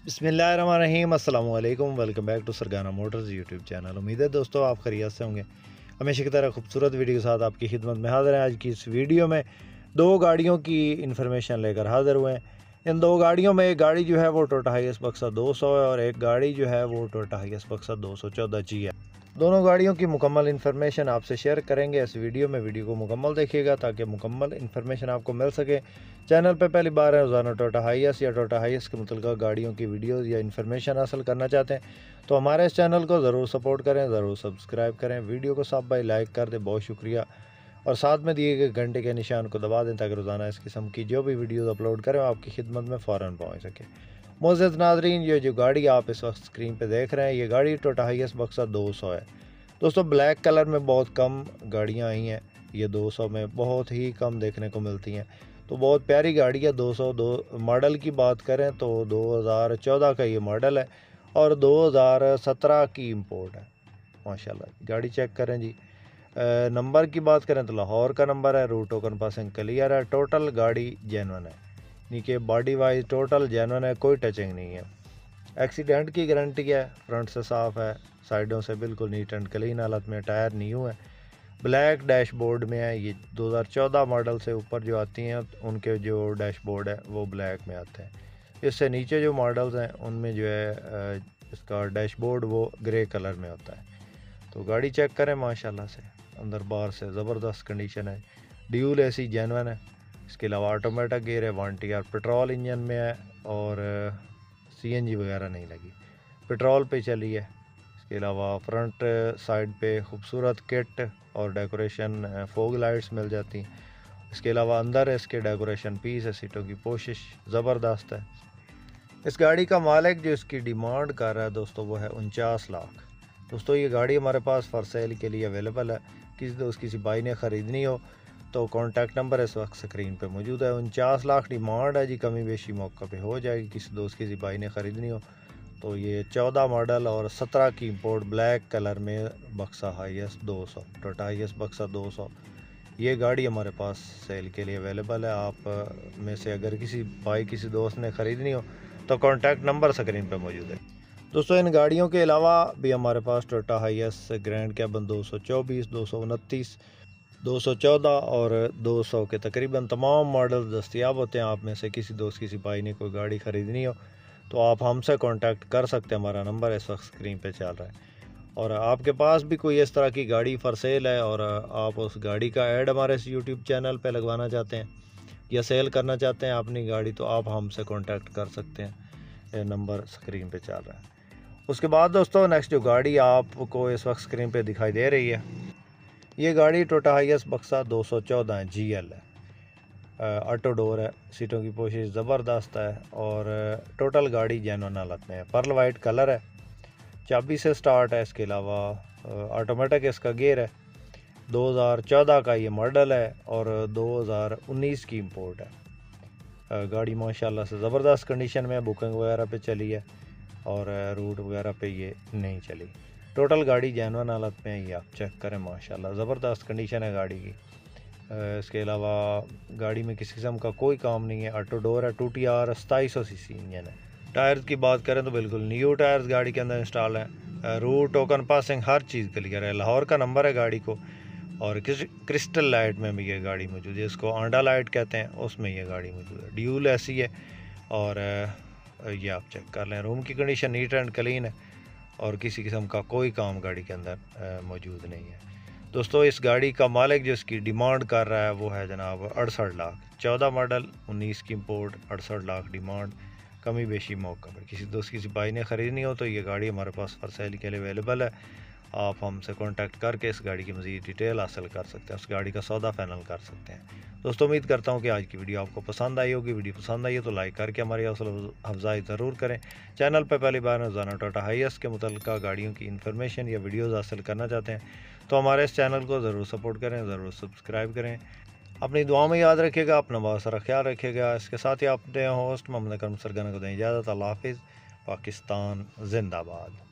बिस्मिल्लाहिर्रहमानिर्रहीम अस्सलाम वालेकुम। Welcome back to Sargana motors YouTube channel. उम्मीद है दोस्तों आप खैरियत से होंगे। हमेशा की तरह खूबसूरत वीडियो के साथ आपकी खिदमत में हाज़िर है। आज की इस वीडियो में दो गाड़ियों की इन्फॉर्मेशन लेकर हाज़िर हुए हैं। इन दो गाड़ियों में एक गाड़ी जो है वो टोयोटा हाइएस बक्सा 200 है और एक गाड़ी जो है वो टोयोटा हाइएस बक्सा 214 जी है। दोनों गाड़ियों की मुकम्मल इन्फॉर्मेशन आपसे शेयर करेंगे इस वीडियो में। वीडियो को मुकम्मल देखिएगा ताकि मुकम्मल इन्फॉर्मेशन आपको मिल सके। चैनल पर पहली बार है, रोज़ाना टोयोटा हाइएस या टोयोटा हाइएस के मुतल्लिक़ा गाड़ियों की वीडियोज़ या इन्फॉर्मेशन हासिल करना चाहते हैं तो हमारे इस चैनल को ज़रूर सपोर्ट करें, ज़रूर सब्सक्राइब करें। वीडियो को सब भाई लाइक कर दें, बहुत शुक्रिया। और साथ में दिए गए घंटे के निशान को दबा दें ताकि रोज़ाना इस किस्म की जो भी वीडियोज़ अपलोड करें आपकी खिदमत में फ़ौरन पहुँच सके। मोअज़्ज़ज़ नाज़रीन, ये जो गाड़ी आप इस वक्त स्क्रीन पर देख रहे हैं ये गाड़ी टोयोटा हाइएस बक्सा 200 है। दोस्तों ब्लैक कलर में बहुत कम गाड़ियाँ आई हैं, ये 200 में बहुत ही कम देखने को मिलती हैं। तो बहुत प्यारी गाड़ी है। 202 मॉडल की बात करें तो 2014 का ये मॉडल है और 2017 की इंपोर्ट है। माशाल्लाह गाड़ी चेक करें जी। नंबर की बात करें तो लाहौर का नंबर है। रूट टोकन पासिंग क्लियर है। टोटल गाड़ी जेन्युइन है, नीचे बॉडी वाइज टोटल जेन्युइन है, कोई टचिंग नहीं है। एक्सीडेंट की गारंटी है, फ्रंट से साफ़ है, साइडों से बिल्कुल नीट एंड क्लीन हालत में, टायर न्यू है, ब्लैक डैशबोर्ड में है। ये 2014 मॉडल से ऊपर जो आती हैं उनके जो डैशबोर्ड है वो ब्लैक में आते हैं। इससे नीचे जो मॉडल्स हैं उनमें जो है इसका डैशबोर्ड वो ग्रे कलर में होता है। तो गाड़ी चेक करें माशाल्लाह से, अंदर बाहर से ज़बरदस्त कंडीशन है। ड्यूल एसी जेन्युइन है। इसके अलावा ऑटोमेटिक गियर है, 1TR पेट्रोल इंजन में है और CNG वगैरह नहीं लगी, पेट्रोल पे चली है। इसके अलावा फ्रंट साइड पे खूबसूरत किट और डेकोरेशन फॉग लाइट्स मिल जाती हैं। इसके अलावा अंदर इसके डेकोरेशन पीस है, सीटों की पोशिश ज़बरदस्त है। इस गाड़ी का मालिक जो इसकी डिमांड कर रहा है दोस्तों वो है 49 लाख। दोस्तों ये गाड़ी हमारे पास फॉर सेल के लिए अवेलेबल है। किसी दोस्त किसी भाई ने ख़रीदनी हो तो कॉन्टैक्ट नंबर इस वक्त स्क्रीन पे मौजूद है। 49 लाख डिमांड है जी, कमी बेशी मौका पे हो जाएगी। किसी दोस्त किसी भाई ने ख़रीदनी हो तो ये 14 मॉडल और 17 की इंपोर्ट ब्लैक कलर में बक्सा हाइएस 200 टोयोटा हाइएस बक्सा 200 ये गाड़ी हमारे पास सेल के लिए अवेलेबल है। आप में से अगर किसी भाई किसी दोस्त ने ख़रीदनी हो तो कॉन्टैक्ट नंबर स्क्रीन पर मौजूद है। दोस्तों इन गाड़ियों के अलावा भी हमारे पास टोयोटा हाइएस ग्रैंड कैबन 224, 229, 214 और 200 के तकरीबन तमाम मॉडल दस्तयाब होते हैं। आप में से किसी दोस्त किसी भाई ने कोई गाड़ी ख़रीदनी हो तो आप हमसे कांटेक्ट कर सकते हैं। हमारा नंबर इस वक्त स्क्रीन पे चल रहा है। और आपके पास भी कोई इस तरह की गाड़ी फॉर सेल है और आप उस गाड़ी का ऐड हमारे इस यूट्यूब चैनल पे लगवाना चाहते हैं या सेल करना चाहते हैं अपनी गाड़ी तो आप हमसे कांटेक्ट कर सकते हैं। ये नंबर स्क्रीन पे चल रहा है। उसके बाद दोस्तों नेक्स्ट जो गाड़ी आपको इस वक्त स्क्रीन पे दिखाई दे रही है ये गाड़ी टोयोटा हाइएस बक्सा 214 GL है। ऑटो डोर है, सीटों की पोशिश ज़बरदस्त है और टोटल गाड़ी जेन्युइन हालत में है। पर्ल वाइट कलर है, चाबी से स्टार्ट है। इसके अलावा ऑटोमेटिक इसका गियर है। 2014 का ये मॉडल है और 2019 की इंपोर्ट है। गाड़ी माशाल्लाह से ज़बरदस्त कंडीशन में, बुकिंग वगैरह पे चली है और रूट वगैरह पे ये नहीं चली। टोटल गाड़ी जेन्युइन हालत में है, ये आप चेक करें माशाल्लाह ज़बरदस्त कंडीशन है गाड़ी की। इसके अलावा गाड़ी में किसी किस्म का कोई काम नहीं है। ऑटो डोर है, 2TR 2700 सीसी इंजन है। टायर्स की बात करें तो बिल्कुल न्यू टायर्स गाड़ी के अंदर इंस्टॉल है। रूट टोकन पासिंग हर चीज़ क्लियर है। लाहौर का नंबर है गाड़ी को और क्रिस्टल लाइट में भी ये गाड़ी मौजूद है, इसको आंडा लाइट कहते हैं, उसमें ये गाड़ी मौजूद है। ड्यूल ऐसी है और ये आप चेक कर लें। रूम की कंडीशन नीट एंड क्लीन है और किसी किस्म का कोई काम गाड़ी के अंदर मौजूद नहीं है। दोस्तों इस गाड़ी का मालिक जो इसकी डिमांड कर रहा है वो है जनाब 68 लाख। 14 मॉडल 19 की इंपोर्ट, 68 लाख डिमांड, कमी बेशी मौका पर। किसी दोस्त किसी भाई ने ख़रीदनी हो तो ये गाड़ी हमारे पास फॉर सेल के लिए अवेलेबल है। आप हमसे कांटेक्ट करके इस गाड़ी की मज़ीद डिटेल हासिल कर सकते हैं, उस गाड़ी का सौदा फाइनल कर सकते हैं। दोस्तों उम्मीद करता हूँ कि आज की वीडियो आपको पसंद आई होगी। वीडियो पसंद आई है तो लाइक करके हमारी हौसला अफजाई ज़रूर करें। चैनल पर पहली बार रोज़ाना टोयोटा हाइएस के मुतल्लिका गाड़ियों की इन्फॉर्मेशन या वीडियोज़ हासिल करना चाहते हैं तो हमारे इस चैनल को ज़रूर सपोर्ट करें, ज़रूर सब्सक्राइब करें। अपनी दुआ में याद रखिएगा, अपना बहुत सारा ख्याल रखिएगा। इसके साथ ही अपने होस्ट मोहम्मद अकरम सरगना को दें इजाज़त। अल्लाह हाफिज़। पाकिस्तान जिंदाबाद।